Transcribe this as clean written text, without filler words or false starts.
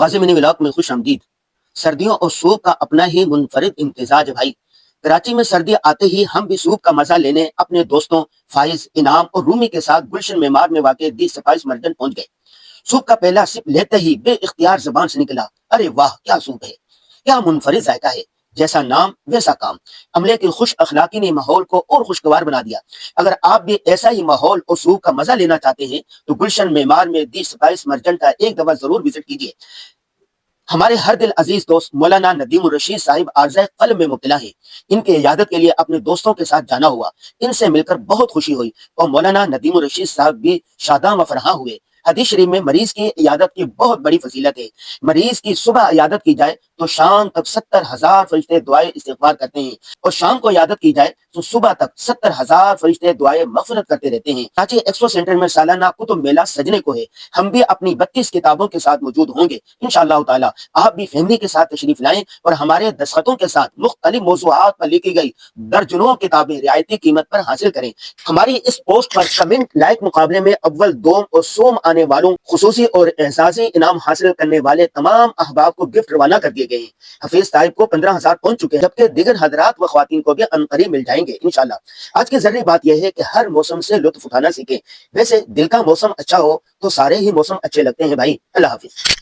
غازی ولاق میں خوش آمدید۔ سردیوں اور سوپ کا اپنا ہی منفرد امتزاج ہے بھائی۔ کراچی میں سردی آتے ہی ہم بھی سوپ کا مزہ لینے اپنے دوستوں فائز، انعام اور رومی کے ساتھ گلشن معمار میں واقع دی سپائس مرجن پہنچ گئے۔ سوپ کا پہلا سپ لیتے ہی بے اختیار زبان سے نکلا، ارے واہ کیا سوپ ہے، کیا منفرد ذائقہ ہے، جیسا نام ویسا کام۔ عملے کی خوش اخلاقی نے ماحول کو اور خوشگوار بنا دیا۔ اگر آپ بھی ایسا ہی ماحول اور سوپ کا مزہ لینا چاہتے ہیں تو گلشن معمار میں دی سپائس مرجن کا ایک دفعہ ضرور وزٹ کیجیے۔ ہمارے ہر دل عزیز دوست مولانا ندیم الرشید صاحب عارضہ قلب میں مبتلا ہیں۔ ان کی عیادت کے لیے اپنے دوستوں کے ساتھ جانا ہوا، ان سے مل کر بہت خوشی ہوئی اور مولانا ندیم الرشید صاحب بھی شاداں و فرحاں ہوئے۔ حدیث شریف میں مریض کی عیادت کی بہت بڑی فضیلت ہے۔ مریض کی صبح عیادت کی جائے تو شام تک 70,000 فرشتے دعائیں استغفار کرتے ہیں، اور شام کو عیادت کی جائے تو صبح تک 70,000 فرشتے دعائیں مغفرت کرتے رہتے ہیں۔ کراچی ایکسپو سینٹر میں سالانہ کتب میلہ سجنے کو ہے۔ ہم بھی اپنی 32 کتابوں کے ساتھ موجود ہوں گے انشاءاللہ تعالی۔ آپ بھی فیملی کے ساتھ تشریف لائیں اور ہمارے دستخطوں کے ساتھ مختلف موضوعات پر لکھی گئی درجنوں کتابیں رعایتی قیمت پر حاصل کریں۔ ہماری اس پوسٹ پر کمنٹ لائک مقابلے میں اول، دوم اور سوم آنے والوں خصوصی اور اعزازی انعام حاصل کرنے والے تمام احباب کو گفٹ روانہ کر دیے گئے ہیں۔ حفیظ طائب کو 15,000 پہنچ چکے ہیں، جبکہ دیگر حضرات و خواتین کو بھی عنقریب مل جائیں گے انشاءاللہ۔ آج کی ضروری بات یہ ہے کہ ہر موسم سے لطف اٹھانا سیکھیں۔ ویسے دل کا موسم اچھا ہو تو سارے ہی موسم اچھے لگتے ہیں بھائی۔ اللہ حافظ۔